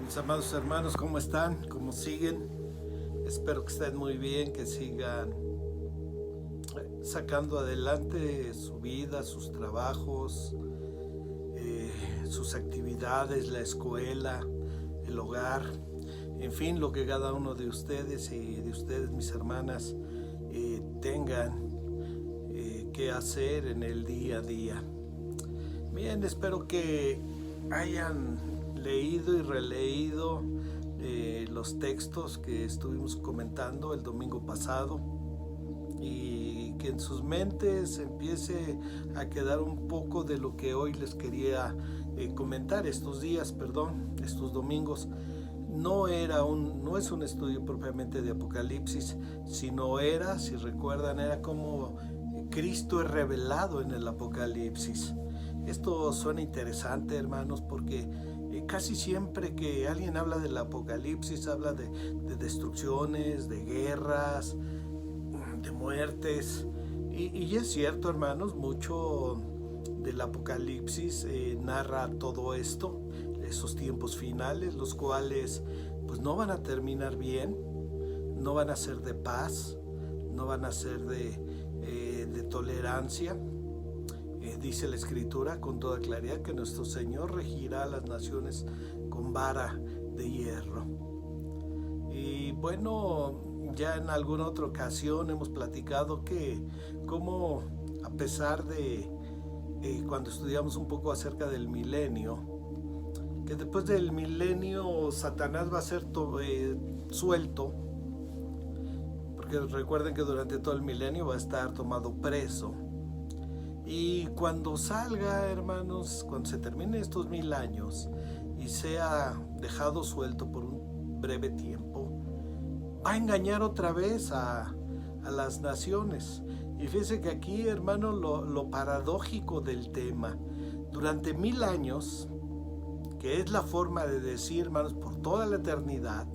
Mis amados hermanos, ¿cómo están? ¿Cómo siguen? Espero que estén muy bien, que sigan sacando adelante su vida, sus trabajos, sus actividades, la escuela, el hogar, en fin, lo que cada uno de ustedes y de ustedes, mis hermanas, tengan que hacer en el día a día. Bien, espero que hayan leído y releído los textos que estuvimos comentando el domingo pasado y que en sus mentes empiece a quedar un poco de lo que hoy les quería comentar estos domingos. No es un estudio propiamente de Apocalipsis, sino si recuerdan, era como Cristo es revelado en el Apocalipsis. Esto suena interesante, hermanos, porque casi siempre que alguien habla del Apocalipsis, habla de destrucciones, de guerras, de muertes. Y es cierto, hermanos, mucho del Apocalipsis narra todo esto, esos tiempos finales, los cuales pues no van a terminar bien, no van a ser de paz, no van a ser de tolerancia. Dice la Escritura con toda claridad que nuestro Señor regirá a las naciones con vara de hierro. Y bueno, ya en alguna otra ocasión hemos platicado que como a pesar de cuando estudiamos un poco acerca del milenio, que después del milenio Satanás va a ser suelto, porque recuerden que durante todo el milenio va a estar tomado preso. Y cuando salga, hermanos, cuando se termine estos 1000 años y sea dejado suelto por un breve tiempo, va a engañar otra vez a las naciones. Y fíjense que aquí, hermanos, lo paradójico del tema, durante 1000 años, que es la forma de decir, hermanos, por toda la eternidad,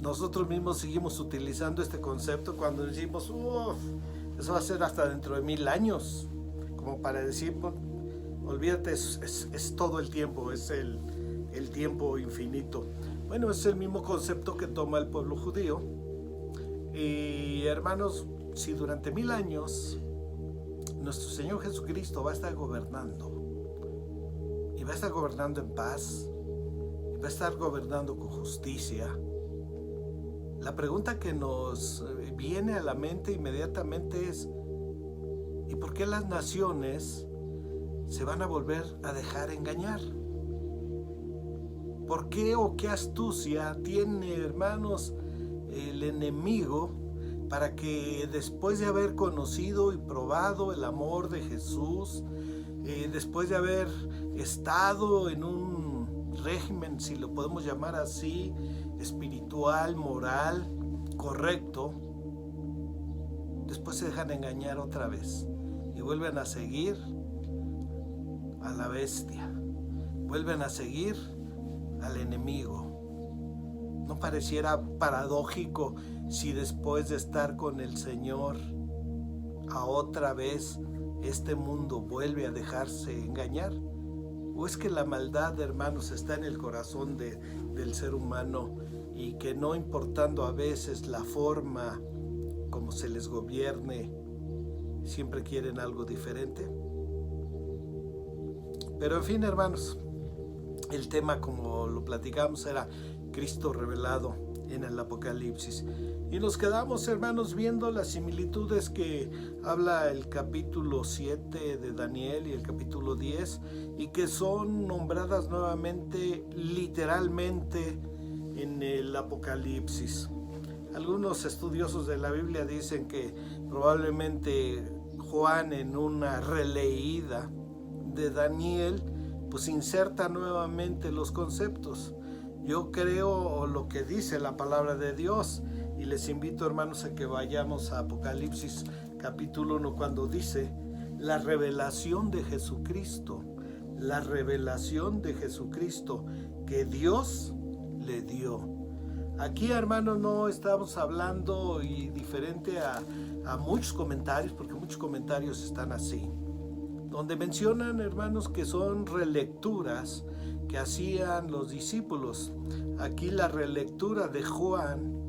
nosotros mismos seguimos utilizando este concepto cuando decimos, eso va a ser hasta dentro de 1000 años, como para decir, olvídate, es todo el tiempo, es el tiempo infinito. Bueno, es el mismo concepto que toma el pueblo judío. Y hermanos, si durante 1000 años nuestro Señor Jesucristo va a estar gobernando, y va a estar gobernando en paz, y va a estar gobernando con justicia, la pregunta que nos viene a la mente inmediatamente es, ¿y por qué las naciones se van a volver a dejar engañar? ¿Por qué o qué astucia tiene, hermanos, el enemigo para que después de haber conocido y probado el amor de Jesús, después de haber estado en un régimen, si lo podemos llamar así, espiritual, moral, correcto, después se dejan engañar otra vez y vuelven a seguir a la bestia, vuelven a seguir al enemigo? ¿No pareciera paradójico si después de estar con el Señor a otra vez este mundo vuelve a dejarse engañar? ¿O es que la maldad, hermanos, está en el corazón del ser humano y que no importando a veces la forma como se les gobierne, siempre quieren algo diferente? Pero en fin, hermanos, el tema, como lo platicamos, era Cristo revelado en el Apocalipsis. Y nos quedamos, hermanos, viendo las similitudes que habla el capítulo 7 de Daniel y el capítulo 10, y que son nombradas nuevamente literalmente en el Apocalipsis. Algunos estudiosos de la Biblia dicen que probablemente Juan, en una releída de Daniel, pues inserta nuevamente los conceptos. Yo creo lo que dice la palabra de Dios, y les invito, hermanos, a que vayamos a Apocalipsis capítulo 1, cuando dice la revelación de Jesucristo, que Dios le dio. Aquí, hermanos, no estamos hablando, y diferente a muchos comentarios, porque muchos comentarios están así, donde mencionan, hermanos, que son relecturas que hacían los discípulos. Aquí la relectura de Juan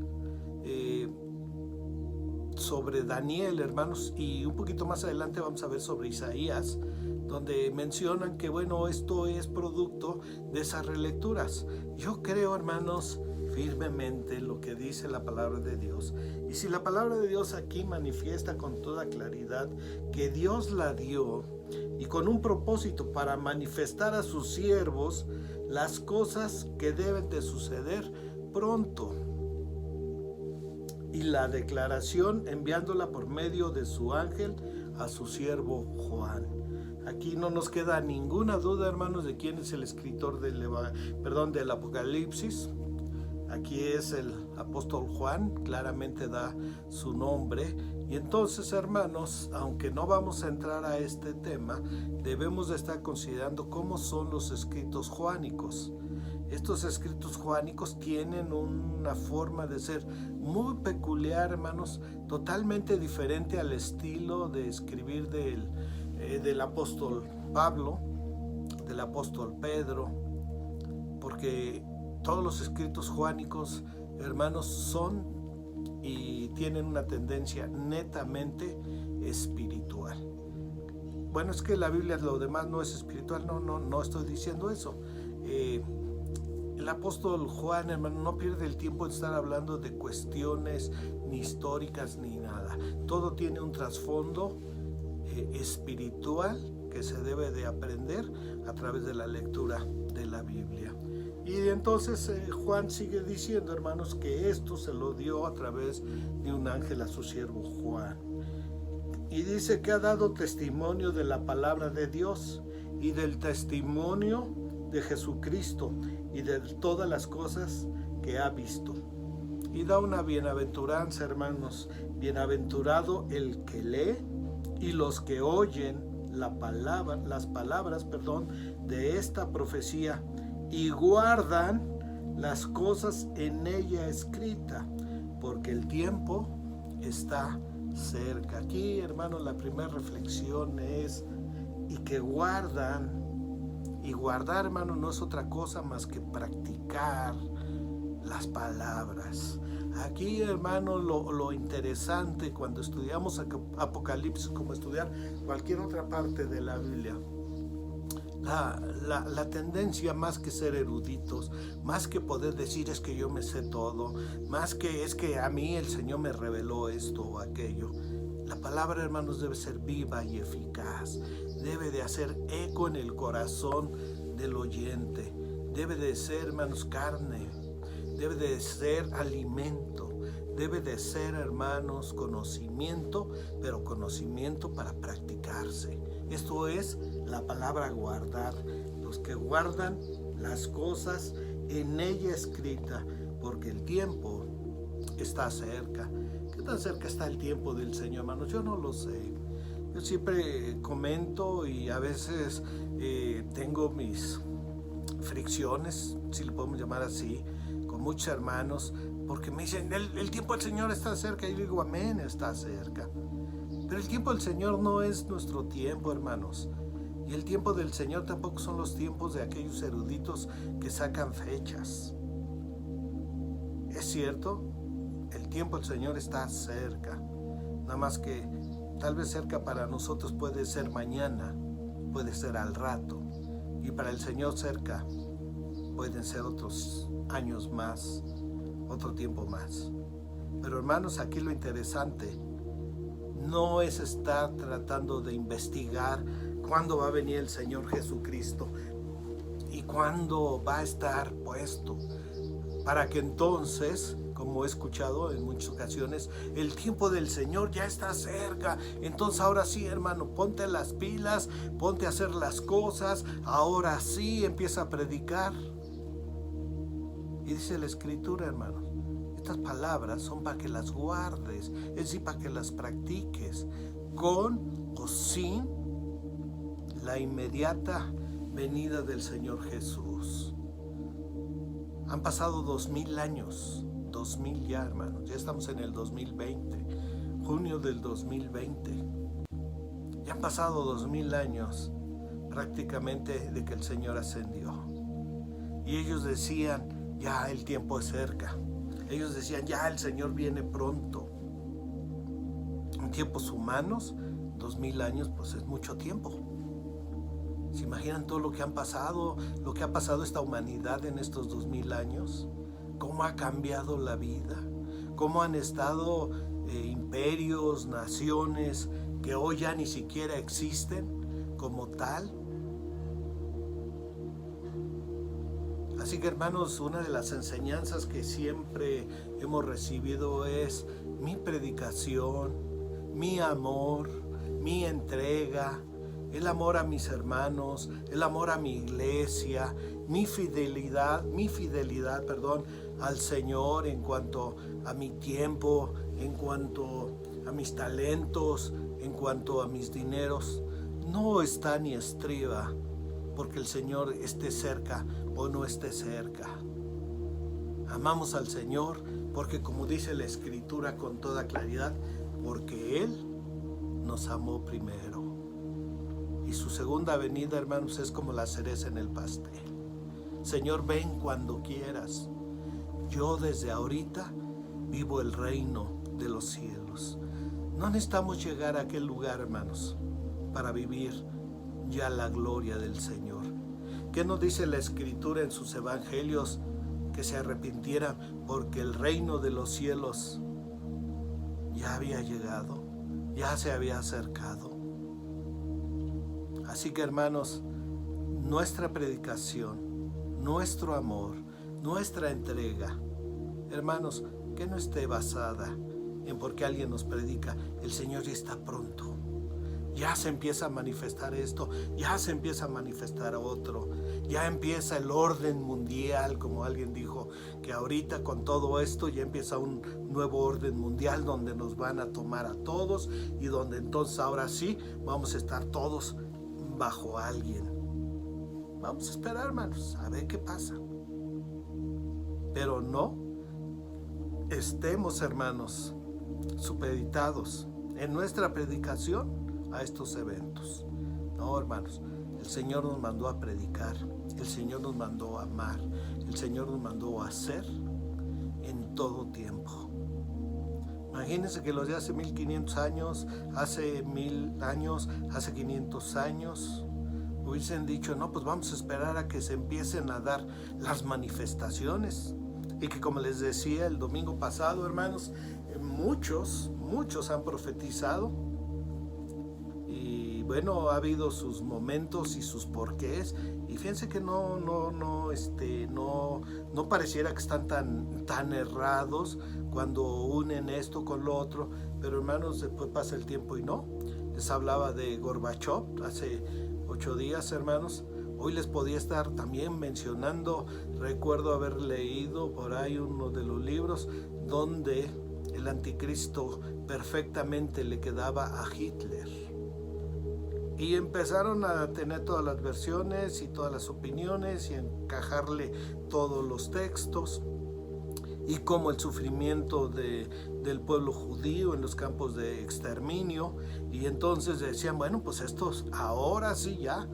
sobre Daniel, hermanos, y un poquito más adelante vamos a ver sobre Isaías, donde mencionan que bueno, esto es producto de esas relecturas. Yo creo, hermanos, firmemente lo que dice la palabra de Dios, y si la palabra de Dios aquí manifiesta con toda claridad que Dios la dio y con un propósito para manifestar a sus siervos las cosas que deben de suceder pronto, y la declaración enviándola por medio de su ángel a su siervo Juan. Aquí no nos queda ninguna duda, hermanos, de quién es el escritor del Apocalipsis. Aquí es el apóstol Juan, claramente da su nombre. Y entonces, hermanos, aunque no vamos a entrar a este tema, debemos de estar considerando cómo son los escritos juánicos. Estos escritos juánicos tienen una forma de ser muy peculiar, hermanos, totalmente diferente al estilo de escribir del apóstol Pablo, del apóstol Pedro, porque todos los escritos juánicos, hermanos, son y tienen una tendencia netamente espiritual. Bueno, es que la Biblia lo demás no es espiritual, no estoy diciendo eso. El apóstol Juan, hermano, no pierde el tiempo en estar hablando de cuestiones ni históricas ni nada. Todo tiene un trasfondo espiritual que se debe de aprender a través de la lectura de la Biblia. Y entonces Juan sigue diciendo, hermanos, que esto se lo dio a través de un ángel a su siervo Juan. Y dice que ha dado testimonio de la palabra de Dios y del testimonio de Jesucristo y de todas las cosas que ha visto. Y da una bienaventuranza, hermanos. Bienaventurado el que lee y los que oyen las palabras de esta profecía y guardan las cosas en ella escritas, porque el tiempo está cerca. Aquí, hermanos, la primera reflexión es y que guardan. Y guardar, hermano, no es otra cosa más que practicar las palabras. Aquí, hermano, lo interesante cuando estudiamos Apocalipsis, como estudiar cualquier otra parte de la Biblia, la tendencia, más que ser eruditos, más que poder decir es que yo me sé todo, más que es que a mí el Señor me reveló esto o aquello, la palabra, hermanos, debe ser viva y eficaz. Debe de hacer eco en el corazón del oyente. Debe de ser, hermanos, carne. Debe de ser alimento. Debe de ser, hermanos, conocimiento, pero conocimiento para practicarse. Esto es la palabra guardar. Los que guardan las cosas en ella escrita, porque el tiempo está cerca. ¿Qué tan cerca está el tiempo del Señor, hermanos? Yo no lo sé. Yo siempre comento y a veces tengo mis fricciones, si le podemos llamar así, con muchos hermanos, porque me dicen, el tiempo del Señor está cerca. Y yo digo, amén, está cerca. Pero el tiempo del Señor no es nuestro tiempo, hermanos. Y el tiempo del Señor tampoco son los tiempos de aquellos eruditos que sacan fechas. Es cierto, el tiempo del Señor está cerca. Nada más que tal vez cerca para nosotros puede ser mañana, puede ser al rato. Y para el Señor cerca pueden ser otros años más, otro tiempo más. Pero hermanos, aquí lo interesante no es estar tratando de investigar cuándo va a venir el Señor Jesucristo y cuándo va a estar puesto, para que entonces, como he escuchado en muchas ocasiones, el tiempo del Señor ya está cerca. Entonces ahora sí, hermano, ponte las pilas, ponte a hacer las cosas, ahora sí empieza a predicar. Y dice la Escritura, hermano, estas palabras son para que las guardes, es decir, para que las practiques, con o sin la inmediata venida del Señor Jesús. Han pasado 2000 años, 2000 ya, hermanos, ya estamos en el 2020, junio del 2020. Ya han pasado 2000 años prácticamente de que el Señor ascendió. Y ellos decían, ya el tiempo es cerca. Ellos decían, ya el Señor viene pronto. En tiempos humanos, 2000 años, pues es mucho tiempo. ¿Se imaginan todo lo que han pasado, lo que ha pasado esta humanidad en estos 2000 años? ¿Cómo ha cambiado la vida? ¿Cómo han estado imperios, naciones que hoy ya ni siquiera existen como tal? Así que, hermanos, una de las enseñanzas que siempre hemos recibido es mi predicación, mi amor, mi entrega, el amor a mis hermanos, el amor a mi iglesia, mi fidelidad, al Señor en cuanto a mi tiempo, en cuanto a mis talentos, en cuanto a mis dineros, no está ni estriba porque el Señor esté cerca o no esté cerca. Amamos al Señor porque, como dice la Escritura con toda claridad, porque Él nos amó primero. Y su segunda venida, hermanos, es como la cereza en el pastel. Señor, ven cuando quieras. Yo desde ahorita vivo el reino de los cielos. No necesitamos llegar a aquel lugar, hermanos, para vivir ya la gloria del Señor. ¿Qué nos dice la Escritura en sus evangelios? Que se arrepintieran porque el reino de los cielos ya había llegado, ya se había acercado. Así que, hermanos, nuestra predicación, nuestro amor, nuestra entrega, hermanos, que no esté basada en porque alguien nos predica, el Señor ya está pronto. Ya se empieza a manifestar esto, ya se empieza a manifestar otro, ya empieza el orden mundial, como alguien dijo, que ahorita con todo esto ya empieza un nuevo orden mundial donde nos van a tomar a todos y donde entonces ahora sí vamos a estar todos bajo alguien. Vamos a esperar, hermanos, a ver qué pasa. Pero no estemos, hermanos, supeditados en nuestra predicación a estos eventos. No, hermanos, el Señor nos mandó a predicar, el Señor nos mandó a amar, el Señor nos mandó a hacer en todo tiempo. Imagínense que los de hace 1500 años, hace 1000 años, hace 500 años, hubiesen dicho, no, pues vamos a esperar a que se empiecen a dar las manifestaciones. Y que, como les decía el domingo pasado, hermanos, muchos han profetizado. Y bueno, ha habido sus momentos y sus porqués. Y fíjense que no pareciera que están tan errados cuando unen esto con lo otro. Pero, hermanos, después pasa el tiempo y no. Les hablaba de Gorbachev hace 8 días, hermanos. Hoy les podía estar también mencionando, recuerdo haber leído por ahí uno de los libros donde el anticristo perfectamente le quedaba a Hitler. Y empezaron a tener todas las versiones y todas las opiniones y encajarle todos los textos. Y como el sufrimiento del pueblo judío en los campos de exterminio. Y entonces decían, bueno, pues estos ahora sí ya.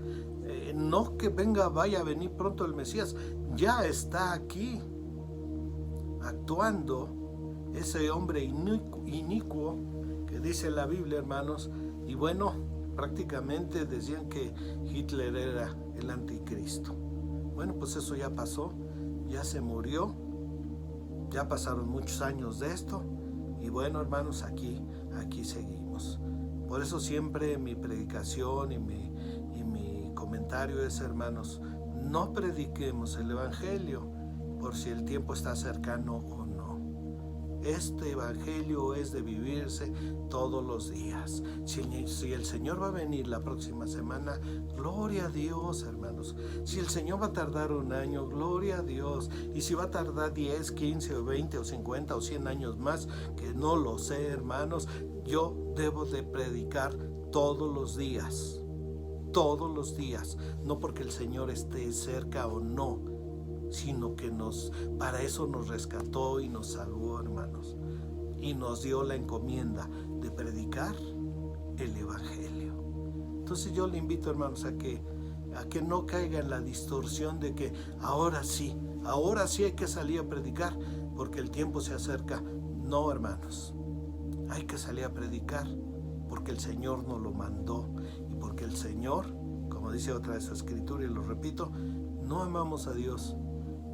No que vaya a venir pronto el Mesías, ya está aquí actuando ese hombre inicuo que dice la Biblia, hermanos. Y bueno, prácticamente decían que Hitler era el anticristo. Bueno, pues eso ya pasó, ya se murió, ya pasaron muchos años de esto y bueno, hermanos, aquí seguimos. Por eso siempre mi predicación y mi comentario es, hermanos, no prediquemos el evangelio por si el tiempo está cercano o no. Este evangelio es de vivirse todos los días. Si el Señor va a venir la próxima semana, gloria a Dios, hermanos. Si el Señor va a tardar 1 año, gloria a Dios. Y si va a tardar 10, 15 o 20 o 50 o 100 años más, que no lo sé, hermanos, yo debo de predicar todos los días, no porque el Señor esté cerca o no, sino que para eso nos rescató y nos salvó, hermanos, y nos dio la encomienda de predicar el evangelio. Entonces yo le invito, hermanos, a que a que no caiga en la distorsión de que ahora sí hay que salir a predicar porque el tiempo se acerca. No, hermanos, hay que salir a predicar porque el Señor nos lo mandó y porque el Señor, como dice otra de su escritura y lo repito, no amamos a Dios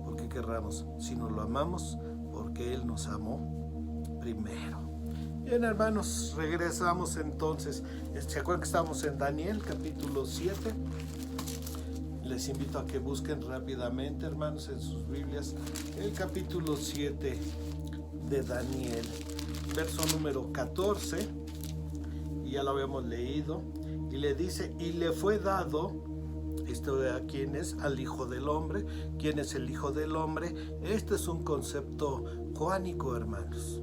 porque querramos, sino lo amamos porque Él nos amó primero. Bien, hermanos, regresamos entonces. ¿Se acuerdan que estamos en Daniel, capítulo 7? Les invito a que busquen rápidamente, hermanos, en sus Biblias, el capítulo 7 de Daniel, verso número 14, y ya lo habíamos leído, y le dice, y le fue dado, esto de a quién es, al Hijo del Hombre. ¿Quién es el Hijo del Hombre? Este es un concepto joánico, hermanos.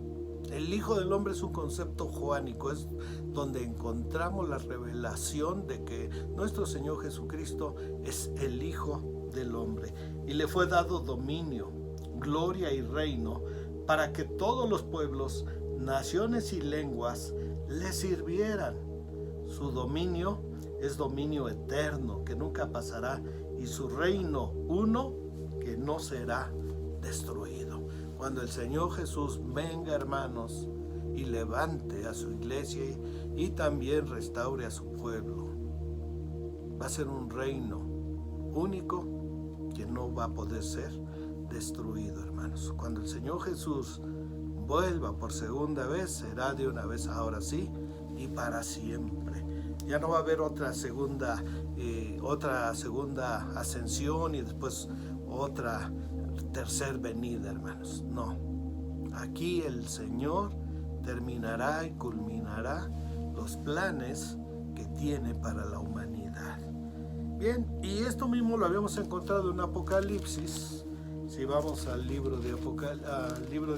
El Hijo del Hombre es un concepto joánico, es donde encontramos la revelación de que nuestro Señor Jesucristo es el Hijo del Hombre. Y le fue dado dominio, gloria y reino para que todos los pueblos, naciones y lenguas le sirvieran. Su dominio es dominio eterno que nunca pasará y su reino uno que no será destruido. Cuando el Señor Jesús venga, hermanos, y levante a su iglesia y también restaure a su pueblo, va a ser un reino único que no va a poder ser destruido, hermanos. Cuando el Señor Jesús vuelva por segunda vez, será de una vez, ahora sí y para siempre. Ya no va a haber otra segunda ascensión y después otra tercer venida, hermanos. No, aquí el Señor terminará y culminará los planes que tiene para la humanidad. Bien, y esto mismo lo habíamos encontrado en Apocalipsis. Si vamos al libro de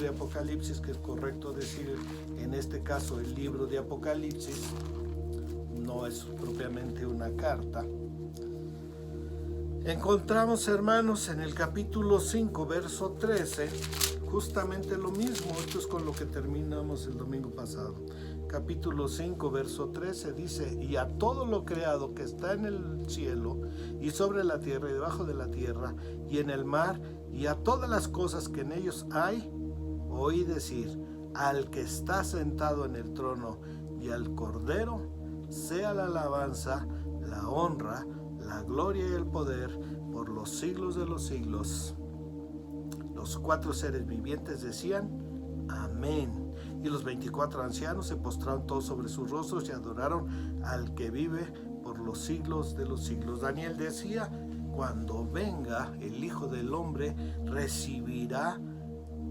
Apocalipsis, que es correcto decir en este caso el libro de Apocalipsis, no es propiamente una carta. Encontramos, hermanos, en el capítulo 5, verso 13, justamente lo mismo. Esto es con lo que terminamos el domingo pasado. Capítulo 5, verso 13 dice, y a todo lo creado que está en el cielo y sobre la tierra y debajo de la tierra y en el mar y a todas las cosas que en ellos hay, oí decir, al que está sentado en el trono y al Cordero, sea la alabanza, la honra, la gloria y el poder por los siglos de los siglos. Los 4 seres vivientes decían, amén. Y los 24 ancianos se postraron todos sobre sus rostros y adoraron al que vive por los siglos de los siglos. Daniel decía, cuando venga el Hijo del Hombre, recibirá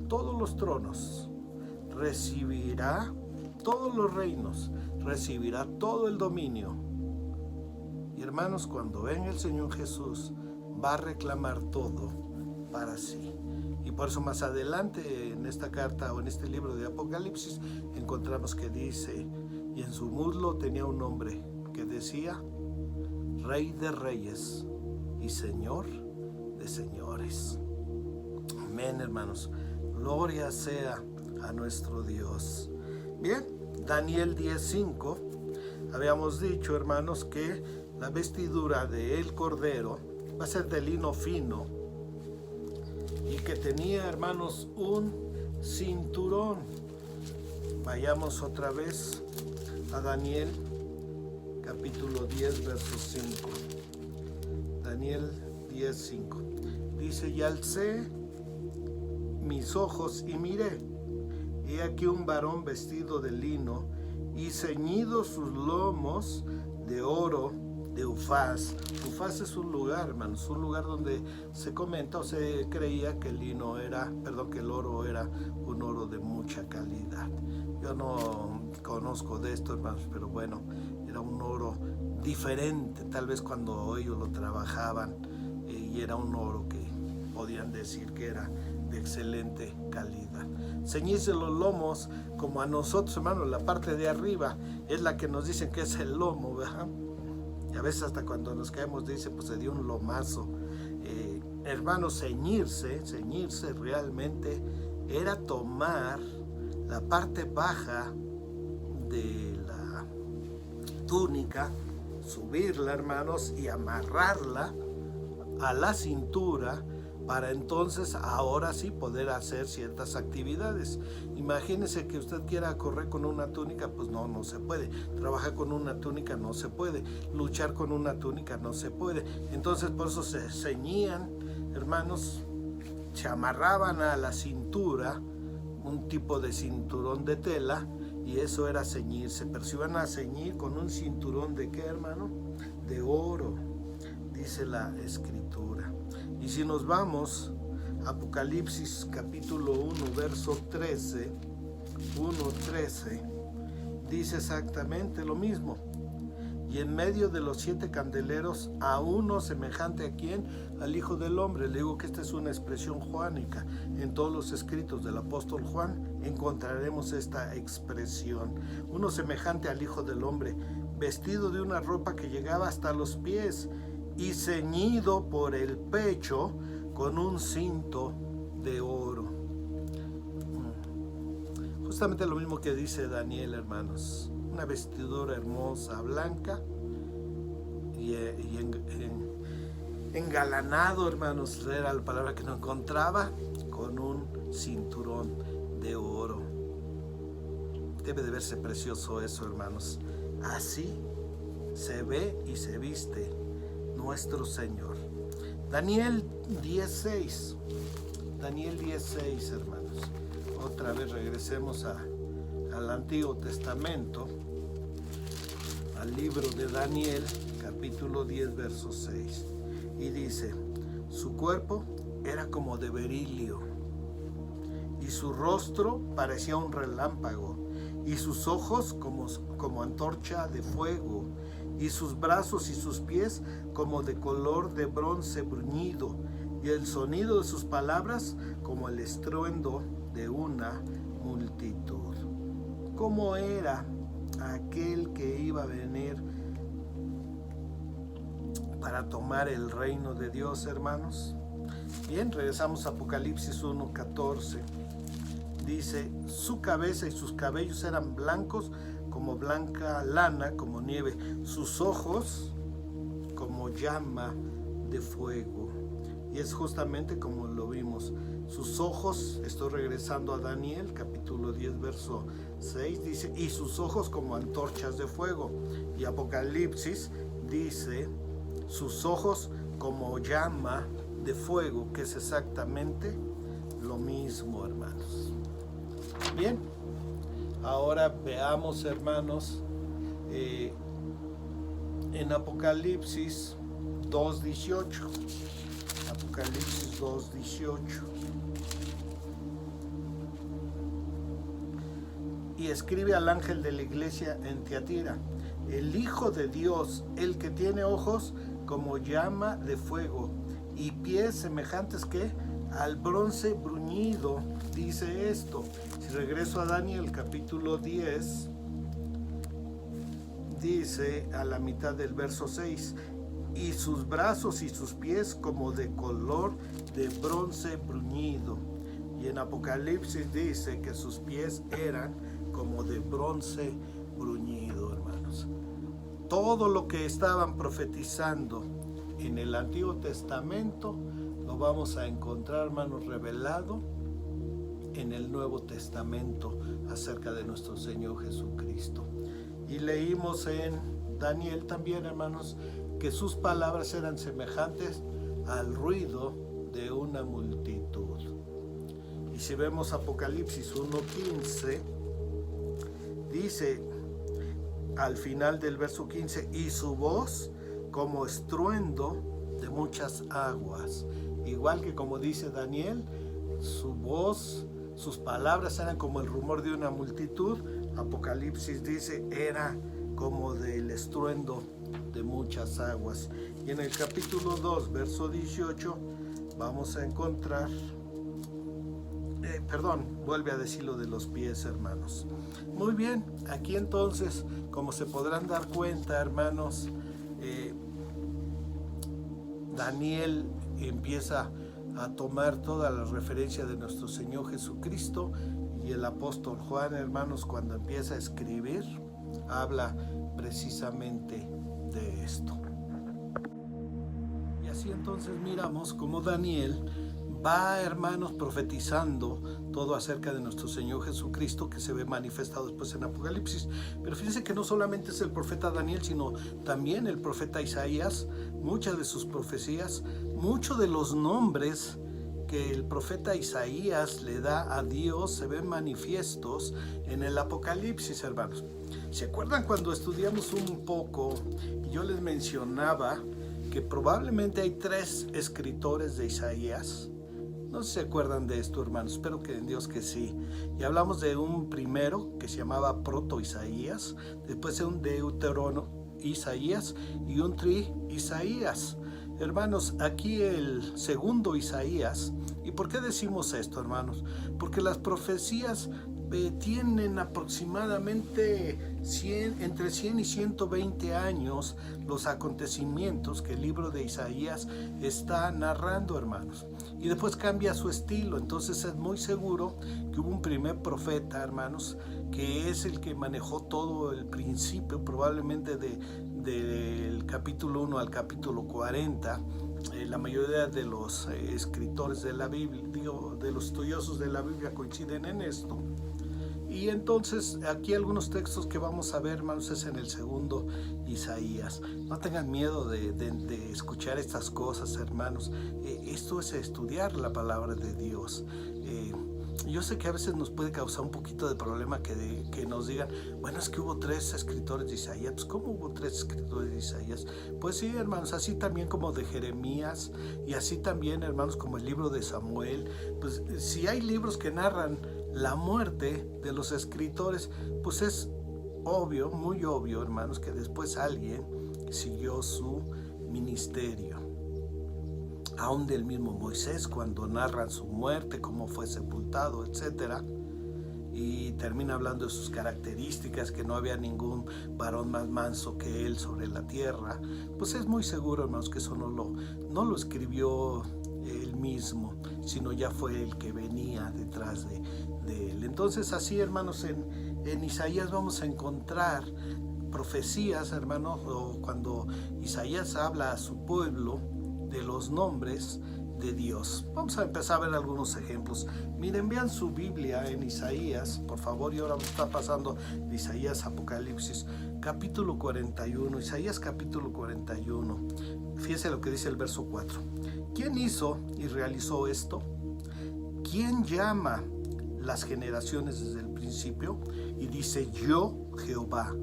todos los tronos, recibirá todos los reinos, recibirá todo el dominio. Y hermanos, cuando venga el Señor Jesús, va a reclamar todo para sí. Y por eso más adelante en esta carta o en este libro de Apocalipsis encontramos que dice, y en su muslo tenía un nombre que decía, Rey de Reyes y Señor de Señores. Amén, hermanos. Gloria sea a nuestro Dios. Bien, Daniel 10:5, habíamos dicho, hermanos, que la vestidura del Cordero va a ser de lino fino y que tenía, hermanos, un cinturón. Vayamos otra vez a Daniel, capítulo 10, verso 5. Daniel 10:5. Dice, y alcé mis ojos y miré, he aquí un varón vestido de lino y ceñidos sus lomos de oro, de Ufaz. Ufaz es un lugar, hermanos, un lugar donde se comenta o se creía que que el oro era un oro de mucha calidad. Yo no conozco de esto, hermanos, pero bueno, era un oro diferente, tal vez cuando ellos lo trabajaban, y era un oro que podían decir que era de excelente calidad. Ceñirse los lomos, como a nosotros, hermanos, la parte de arriba es la que nos dicen que es el lomo, ¿verdad? Y a veces hasta cuando nos caemos dice, pues se dio un lomazo. Hermanos, ceñirse realmente era tomar la parte baja de la túnica, subirla, hermanos, y amarrarla a la cintura para entonces ahora sí poder hacer ciertas actividades. Imagínese que usted quiera correr con una túnica, pues no se puede. Trabajar con una túnica no se puede. Luchar con una túnica no se puede. Entonces por eso se ceñían, hermanos, se amarraban a la cintura un tipo de cinturón de tela, y eso era ceñirse. Pero se iban a ceñir con un cinturón de ¿qué, hermano? De oro, dice la Escritura. Y si nos vamos a Apocalipsis capítulo 1, verso 13, 1:13, dice exactamente lo mismo. Y en medio de los 7 candeleros a uno semejante a quién, al Hijo del Hombre. Le digo que esta es una expresión juánica. En todos los escritos del apóstol Juan encontraremos esta expresión. Uno semejante al Hijo del Hombre, vestido de una ropa que llegaba hasta los pies y ceñido por el pecho con un cinto de oro. Justamente lo mismo que dice Daniel, hermanos. Una vestidura hermosa, blanca, y engalanado, hermanos, era la palabra que no encontraba, con un cinturón de oro. Debe de verse precioso eso, hermanos. Así se ve y se viste nuestro Señor. Daniel 10:6. Daniel 10:6, hermanos. Otra vez regresemos al Antiguo Testamento, al libro de Daniel, capítulo 10, verso 6. Y dice: su cuerpo era como de berilio, y su rostro parecía un relámpago, y sus ojos como antorcha de fuego, y sus brazos y sus pies como de color de bronce bruñido, y el sonido de sus palabras como el estruendo de una multitud. ¿Cómo era aquel que iba a venir para tomar el reino de Dios, hermanos? Bien, regresamos a Apocalipsis 1:14. Dice: su cabeza y sus cabellos eran blancos como blanca lana, como nieve, sus ojos como llama de fuego. Y es justamente como lo vimos. Sus ojos, estoy regresando a Daniel, capítulo 10, verso 6, dice: y sus ojos como antorchas de fuego. Y Apocalipsis dice: sus ojos como llama de fuego, que es exactamente lo mismo, hermanos. Bien, ahora veamos, hermanos, en Apocalipsis 2:18. Apocalipsis 2:18. Y escribe al ángel de la iglesia en Tiatira: el Hijo de Dios, el que tiene ojos como llama de fuego y pies semejantes que al bronce bruñido, dice esto. Si regreso a Daniel capítulo 10, dice a la mitad del verso 6: y sus brazos y sus pies como de color de bronce bruñido. Y en Apocalipsis dice que sus pies eran como de bronce bruñido, hermanos. Todo lo que estaban profetizando en el Antiguo Testamento lo vamos a encontrar, hermanos, revelado en el Nuevo Testamento acerca de nuestro Señor Jesucristo. Y leímos en Daniel también, hermanos, que sus palabras eran semejantes al ruido de una multitud. Y si vemos Apocalipsis 1:15, dice al final del verso 15: y su voz como estruendo de muchas aguas. Igual que como dice Daniel, su voz, sus palabras eran como el rumor de una multitud. Apocalipsis dice era como del estruendo de muchas aguas. Y en el capítulo 2, verso 18, vamos a encontrar, vuelve a decir lo de los pies, hermanos. Muy bien, aquí entonces, como se podrán dar cuenta, hermanos, Daniel empieza a tomar toda la referencia de nuestro Señor Jesucristo, y el apóstol Juan, hermanos, cuando empieza a escribir, habla precisamente de esto. Y así entonces miramos cómo Daniel va, hermanos, profetizando todo acerca de nuestro Señor Jesucristo, que se ve manifestado después en Apocalipsis. Pero fíjense que no solamente es el profeta Daniel, sino también el profeta Isaías. Muchas de sus profecías, muchos de los nombres que el profeta Isaías le da a Dios se ven manifiestos en el Apocalipsis, hermanos. ¿Se acuerdan cuando estudiamos un poco y yo les mencionaba que probablemente hay 3 escritores de Isaías? No sé si se acuerdan de esto, hermanos, espero que en Dios que sí. Y hablamos de un primero que se llamaba Proto-Isaías, después de un Deuterono-Isaías y un Tri-Isaías. Hermanos, aquí el segundo Isaías. ¿Y por qué decimos esto, hermanos? Porque las profecías tienen aproximadamente entre 100 y 120 años los acontecimientos que el libro de Isaías está narrando, hermanos. Y después cambia su estilo, entonces es muy seguro que hubo un primer profeta, hermanos, que es el que manejó todo el principio, probablemente del capítulo 1 al capítulo 40. La mayoría de los escritores de la Biblia, de los estudiosos de la Biblia coinciden en esto. Y entonces aquí algunos textos que vamos a ver, hermanos, es en el segundo Isaías. No tengan miedo de escuchar estas cosas, hermanos. Esto es estudiar la palabra de Dios. Yo sé que a veces nos puede causar un poquito de problema que nos digan, bueno, es que hubo 3 escritores de Isaías. Pues, ¿cómo hubo 3 escritores de Isaías? Pues sí, hermanos, así también como de Jeremías, y así también, hermanos, como el libro de Samuel. Pues si hay libros que narran la muerte de los escritores, pues es obvio, muy obvio, hermanos, que después alguien siguió su ministerio. Aún del mismo Moisés, cuando narran su muerte, cómo fue sepultado, etc. Y termina hablando de sus características, que no había ningún varón más manso que él sobre la tierra. Pues es muy seguro, hermanos, que eso no lo escribió él mismo, sino ya fue el que venía detrás de él. Entonces así, hermanos, en Isaías vamos a encontrar profecías, hermanos, o cuando Isaías habla a su pueblo de los nombres de Dios. Vamos a empezar a ver algunos ejemplos. Miren, vean su Biblia en Isaías, por favor, y ahora está pasando de Isaías a Apocalipsis, capítulo 41, Isaías capítulo 41. Fíjense lo que dice el verso 4. ¿Quién hizo y realizó esto? ¿Quién llama las generaciones desde el principio? Y dice, yo, Jehová,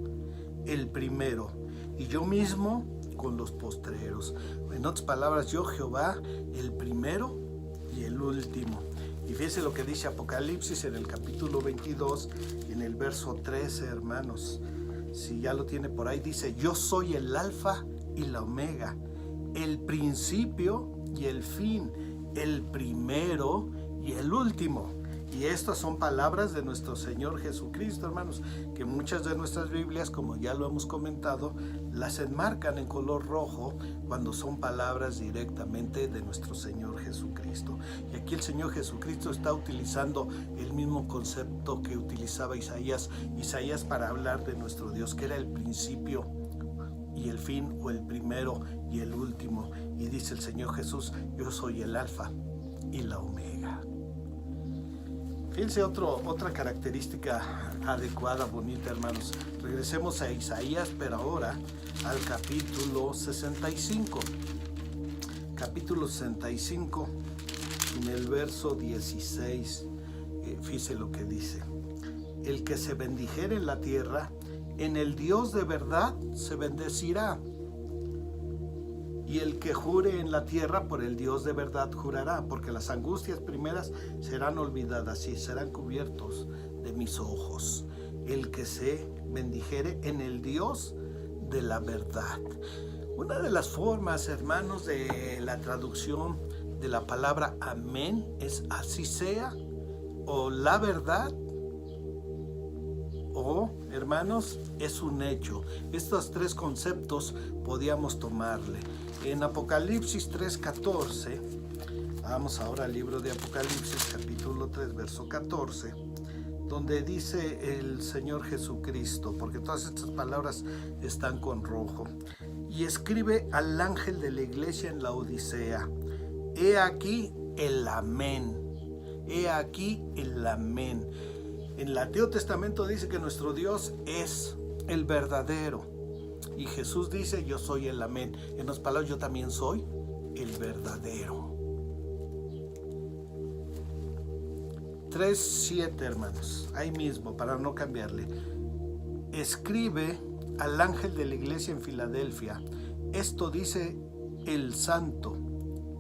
el primero, y yo mismo con los postreros. En otras palabras, yo, Jehová, el primero y el último. Y fíjense lo que dice Apocalipsis en el capítulo 22, en el verso 13, hermanos. Si ya lo tiene por ahí, dice, yo soy el alfa y la omega, el principio y el fin, el primero y el último. Y estas son palabras de nuestro Señor Jesucristo, hermanos, que muchas de nuestras Biblias, como ya lo hemos comentado, las enmarcan en color rojo cuando son palabras directamente de nuestro Señor Jesucristo. Y aquí el Señor Jesucristo está utilizando el mismo concepto que utilizaba Isaías para hablar de nuestro Dios, que era el principio y el fin, o el primero y el último. Y dice el Señor Jesús, yo soy el alfa y la omega. Fíjense otra característica adecuada, bonita, hermanos. Regresemos a Isaías, pero ahora al capítulo 65. Capítulo 65, en el verso 16. Fíjense lo que dice. El que se bendijere en la tierra, en el Dios de verdad se bendecirá. Y el que jure en la tierra, por el Dios de verdad jurará, porque las angustias primeras serán olvidadas y serán cubiertos de mis ojos. El que se bendijere en el Dios de la verdad. Una de las formas, hermanos, de la traducción de la palabra amén es así sea, o la verdad, o, hermanos, es un hecho. Estos 3 conceptos podíamos tomarle. En Apocalipsis 3:14, vamos ahora al libro de Apocalipsis, capítulo 3, verso 14, donde dice el Señor Jesucristo, porque todas estas palabras están con rojo. y escribe al ángel de la iglesia en la Odisea: he aquí el amén. He aquí el amén. En el Antiguo Testamento dice que nuestro Dios es el verdadero. Y Jesús dice: yo soy el amén. En otras palabras, yo también soy el verdadero. 3:7, hermanos. Ahí mismo, para no cambiarle. Escribe al ángel de la iglesia en Filadelfia: esto dice el santo,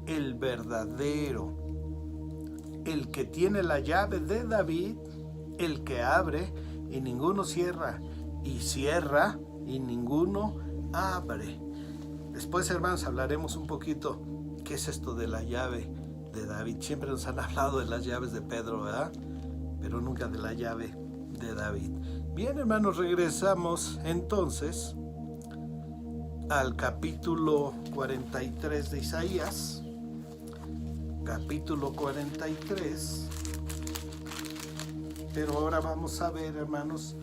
el verdadero, el que tiene la llave de David, el que abre y ninguno cierra, y cierra y ninguno abre. Después, hermanos, hablaremos un poquito qué es esto de la llave de David. Siempre nos han hablado de las llaves de Pedro, ¿verdad? Pero nunca de la llave de David. Bien, hermanos, regresamos entonces al capítulo 43 de Isaías. Capítulo 43. Pero ahora vamos a ver, hermanos,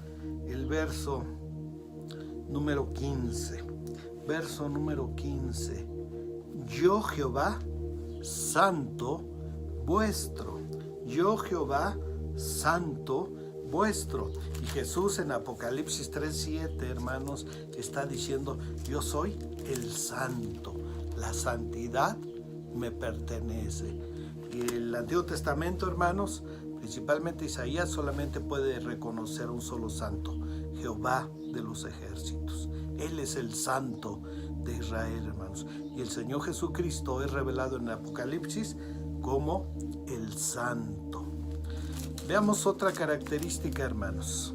el verso número 15. Verso número 15. Yo, Jehová, santo vuestro. Yo, Jehová, santo vuestro. Y Jesús en Apocalipsis 3:7, hermanos, está diciendo: yo soy el santo. La santidad me pertenece. Y el Antiguo Testamento, hermanos, principalmente Isaías, solamente puede reconocer a un solo santo: Jehová de los ejércitos. Él es el santo de Israel, hermanos. Y el Señor Jesucristo es revelado en el Apocalipsis como el santo. Veamos otra característica, hermanos.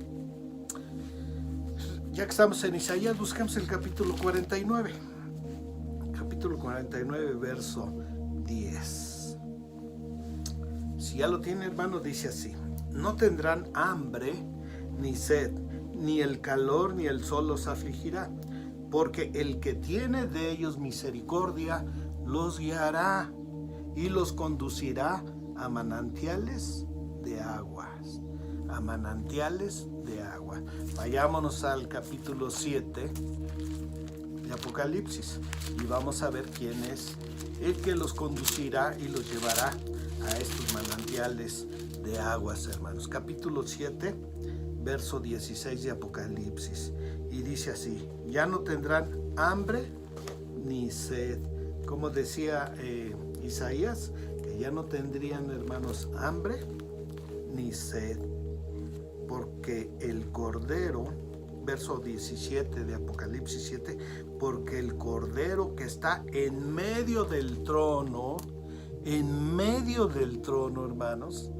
Ya que estamos en Isaías, buscamos el capítulo 49. Capítulo 49, verso 10. Si ya lo tiene, hermano, dice así: no tendrán hambre ni sed, ni el calor ni el sol los afligirá, porque el que tiene de ellos misericordia los guiará y los conducirá a manantiales de aguas. A manantiales de agua. Vayámonos al capítulo 7 de Apocalipsis y vamos a ver quién es el que los conducirá y los llevará a estos manantiales de aguas, hermanos. Capítulo 7, verso 16 de Apocalipsis. Y dice así: ya no tendrán hambre ni sed. Como decía Isaías, que ya no tendrían, hermanos, hambre ni sed, porque el Cordero, verso 17 de Apocalipsis 7, porque el Cordero que está en medio del trono, hermanos,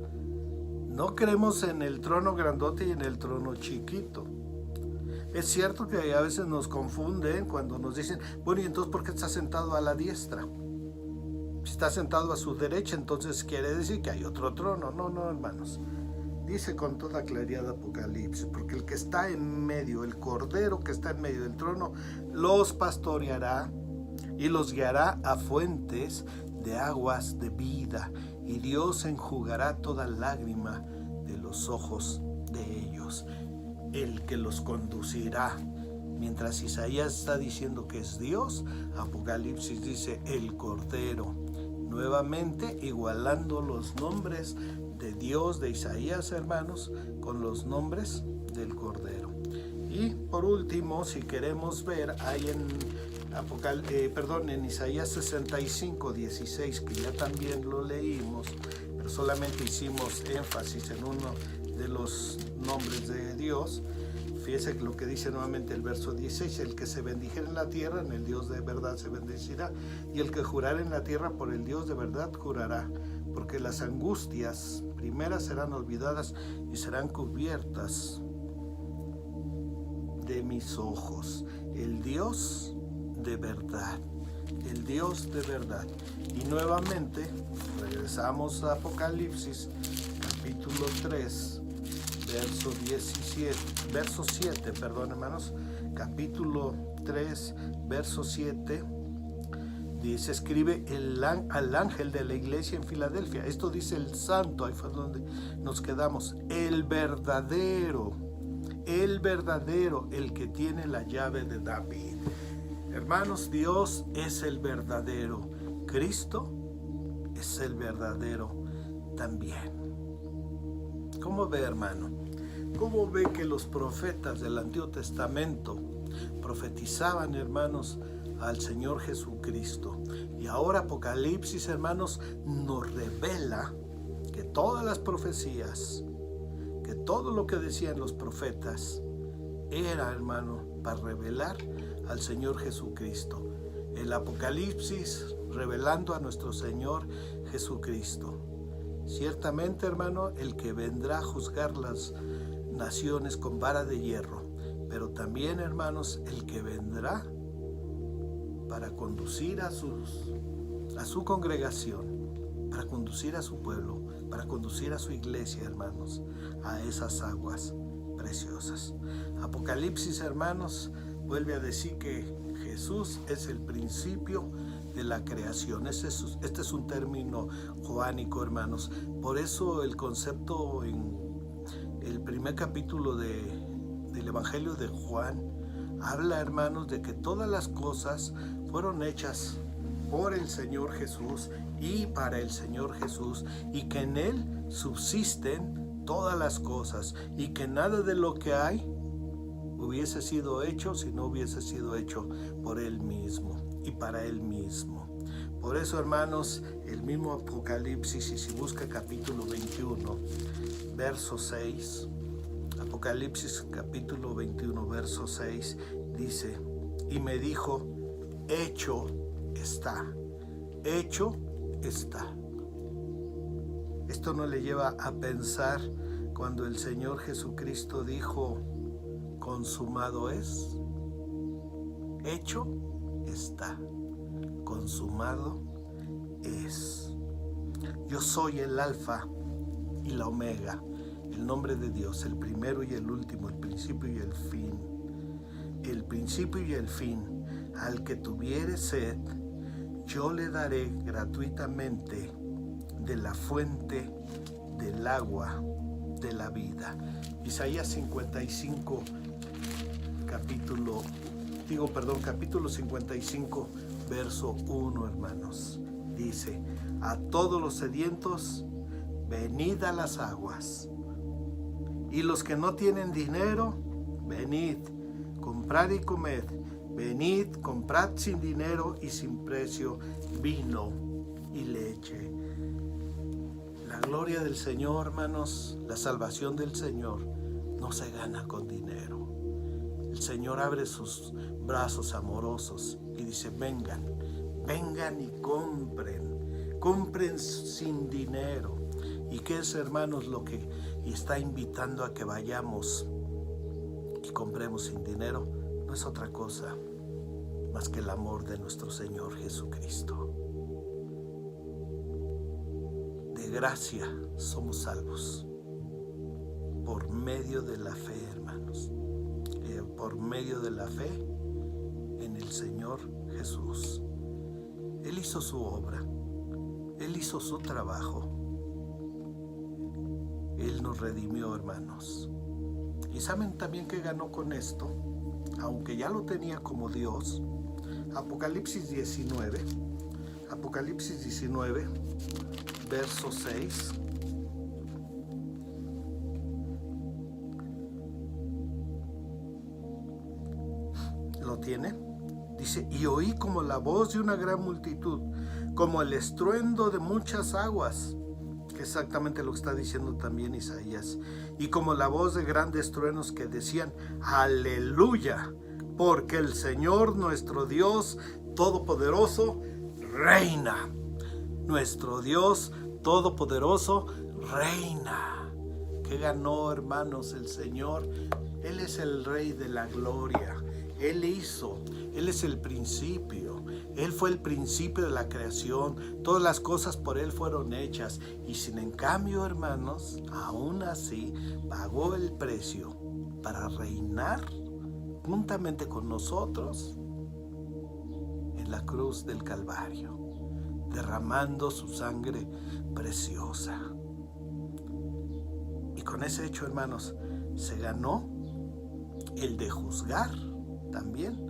no creemos en el trono grandote y en el trono chiquito. Es cierto que a veces nos confunden cuando nos dicen: bueno, ¿y entonces por qué está sentado a la diestra? Si está sentado a su derecha, entonces quiere decir que hay otro trono. No, hermanos. Dice con toda claridad Apocalipsis: porque el que está en medio, el Cordero que está en medio del trono, los pastoreará y los guiará a fuentes de aguas de vida, y Dios enjugará toda lágrima de los ojos de ellos. El que los conducirá. Mientras Isaías está diciendo que es Dios, Apocalipsis dice el Cordero, nuevamente igualando los nombres de Dios de Isaías, hermanos, con los nombres del Cordero. Y por último, si queremos ver, hay en Isaías 65:16, que ya también lo leímos, pero solamente hicimos énfasis en uno de los nombres de Dios. Fíjese lo que dice nuevamente el verso 16: el que se bendijera en la tierra, en el Dios de verdad se bendecirá, y el que jurara en la tierra, por el Dios de verdad jurará, porque las angustias primeras serán olvidadas y serán cubiertas de mis ojos. El Dios de verdad, el Dios de verdad. Y nuevamente regresamos a Apocalipsis capítulo 3, verso 7, hermanos. Capítulo 3, verso 7. Dice: escribe al ángel de la iglesia en Filadelfia. Esto dice el santo, ahí fue donde nos quedamos. El verdadero, el que tiene la llave de David. Hermanos, Dios es el verdadero. Cristo es el verdadero también. ¿Cómo ve, hermano? ¿Cómo ve que los profetas del Antiguo Testamento profetizaban, hermanos, al Señor Jesucristo? Y ahora Apocalipsis, hermanos, nos revela que todas las profecías, que todo lo que decían los profetas era, hermano, para revelar al Señor Jesucristo. El Apocalipsis revelando a nuestro Señor Jesucristo. Ciertamente, hermano, el que vendrá a juzgar las naciones con vara de hierro, pero también, hermanos, el que vendrá para conducir a su congregación, para conducir a su pueblo, para conducir a su iglesia, hermanos, a esas aguas preciosas. Apocalipsis, hermanos, vuelve a decir que Jesús es el principio de la creación. Este es un término joánico, hermanos. Por eso el concepto en el primer capítulo del Evangelio de Juan habla, hermanos, de que todas las cosas fueron hechas por el Señor Jesús y para el Señor Jesús, y que en Él subsisten todas las cosas, y que nada de lo que hay hubiese sido hecho si no hubiese sido hecho por Él mismo y para Él mismo. Por eso, hermanos, el mismo Apocalipsis, y si busca capítulo 21, verso 6, Apocalipsis capítulo 21, verso 6, dice: y me dijo, hecho está, hecho está. Esto nos le lleva a pensar cuando el Señor Jesucristo dijo, consumado es, hecho está, consumado es. Yo soy el alfa y la omega, el nombre de Dios, el primero y el último, el principio y el fin. El principio y el fin. Al que tuviere sed, yo le daré gratuitamente de la fuente del agua de la vida. Isaías 55, capítulo 55, verso 1, hermanos. Dice: a todos los sedientos, venid a las aguas. Y los que no tienen dinero, venid, comprad y comed. Venid, comprad sin dinero y sin precio vino y leche. La gloria del Señor, hermanos, la salvación del Señor no se gana con dinero. El Señor abre sus brazos amorosos y dice: vengan, vengan y compren sin dinero. ¿Y qué es, hermanos, lo que está invitando a que vayamos y compremos sin dinero? No es otra cosa más que el amor de nuestro Señor Jesucristo. De gracia somos salvos por medio de la fe, hermanos, por medio de la fe en el Señor Jesús. Él hizo su obra, Él hizo su trabajo, Él nos redimió, hermanos. Y saben también que ganó con esto, aunque ya lo tenía como Dios. Apocalipsis 19, verso 6. ¿Lo tiene? Dice: y oí como la voz de una gran multitud, como el estruendo de muchas aguas, que exactamente lo que está diciendo también Isaías, y como la voz de grandes truenos que decían: aleluya, porque el Señor nuestro Dios Todopoderoso reina. Nuestro Dios Todopoderoso reina. ¿Qué ganó, hermanos, el Señor? Él es el Rey de la gloria. Él es el principio. Él fue el principio de la creación. Todas las cosas por Él fueron hechas. Y sin en cambio, hermanos, aún así pagó el precio para reinar juntamente con nosotros en la cruz del Calvario, derramando su sangre preciosa. Y con ese hecho, hermanos, se ganó el de juzgar también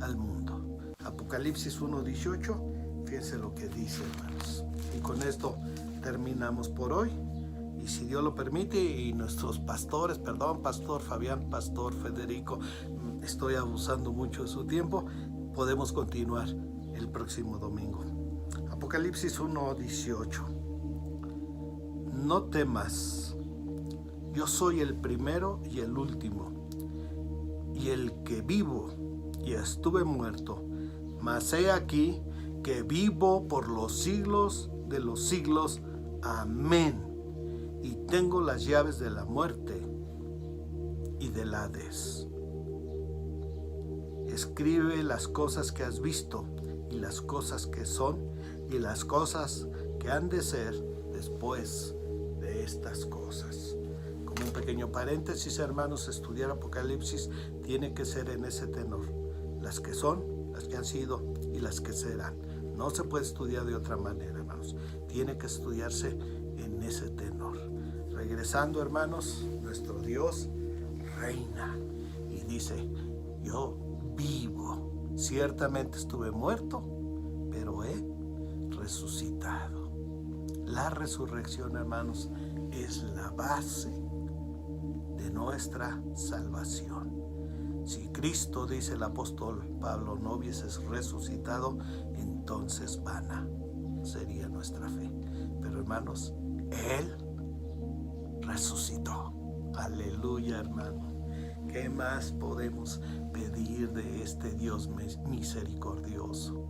al mundo. Apocalipsis 1:18, fíjense lo que dice, hermanos. Y con esto terminamos por hoy. Y si Dios lo permite, y nuestros pastores, Pastor Fabián, Pastor Federico, estoy abusando mucho de su tiempo, podemos continuar el próximo domingo. Apocalipsis 1:18. No temas, yo soy el primero y el último, y el que vivo, y estuve muerto, mas he aquí que vivo por los siglos de los siglos. Amén. Y tengo las llaves de la muerte y del Hades. Escribe las cosas que has visto, y las cosas que son, y las cosas que han de ser después de estas cosas. Como un pequeño paréntesis, hermanos, estudiar Apocalipsis tiene que ser en ese tenor. Las que son, las que han sido y las que serán. No se puede estudiar de otra manera, hermanos. Tiene que estudiarse en ese tenor. Regresando, hermanos, nuestro Dios reina y dice: yo vivo. Ciertamente estuve muerto, pero he resucitado. La resurrección, hermanos, es la base de nuestra salvación. Si Cristo, dice el apóstol Pablo, no hubiese resucitado, entonces vana sería nuestra fe. Pero, hermanos, Él resucitó. Aleluya, hermano. ¿Qué más podemos pedir de este Dios misericordioso,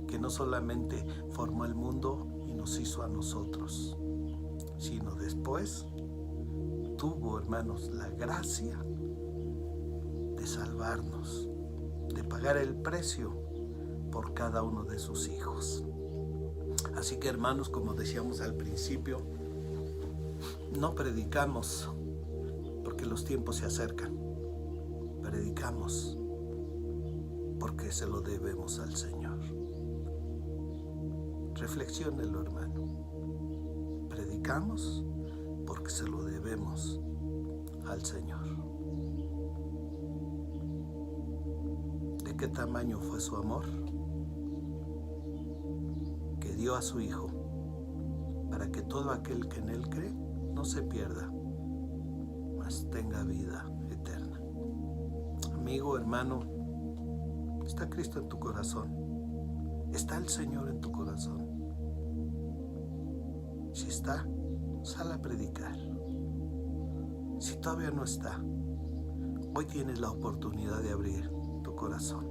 que no solamente formó el mundo y nos hizo a nosotros, sino después tuvo, hermanos, la gracia de salvarnos, de pagar el precio por cada uno de sus hijos? Así que, hermanos, como decíamos al principio, no predicamos porque los tiempos se acercan. Predicamos porque se lo debemos al Señor. Reflexiónelo, hermano. Predicamos porque se lo debemos al Señor. ¿De qué tamaño fue su amor? Que dio a su Hijo para que todo aquel que en Él cree no se pierda, mas tenga vida eterna. Amigo, hermano, ¿está Cristo en tu corazón? ¿Está el Señor en tu corazón? Si está, sal a predicar. Si todavía no está, hoy tienes la oportunidad de abrir tu corazón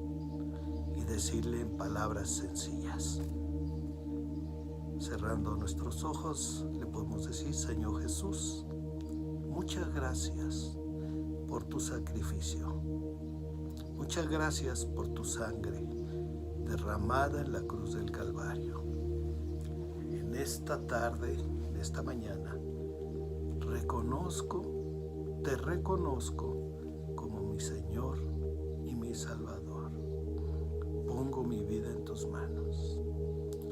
y decirle en palabras sencillas. Cerrando nuestros ojos, le podemos decir: Señor Jesús, muchas gracias por tu sacrificio. Muchas gracias por tu sangre derramada en la cruz del Calvario. En esta tarde, en esta mañana, te reconozco como mi Señor y mi Salvador. Pongo mi vida en tus manos.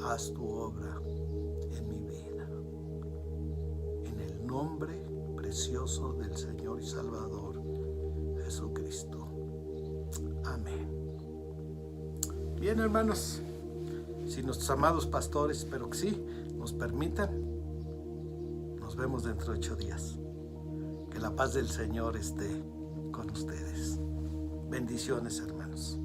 Haz tu obra en mi vida. En el nombre precioso del Señor y Salvador Jesucristo. Amén. Bien, hermanos, si nuestros amados pastores, espero que sí, nos permitan, nos vemos dentro de 8 días. Que la paz del Señor esté con ustedes. Bendiciones, hermanos.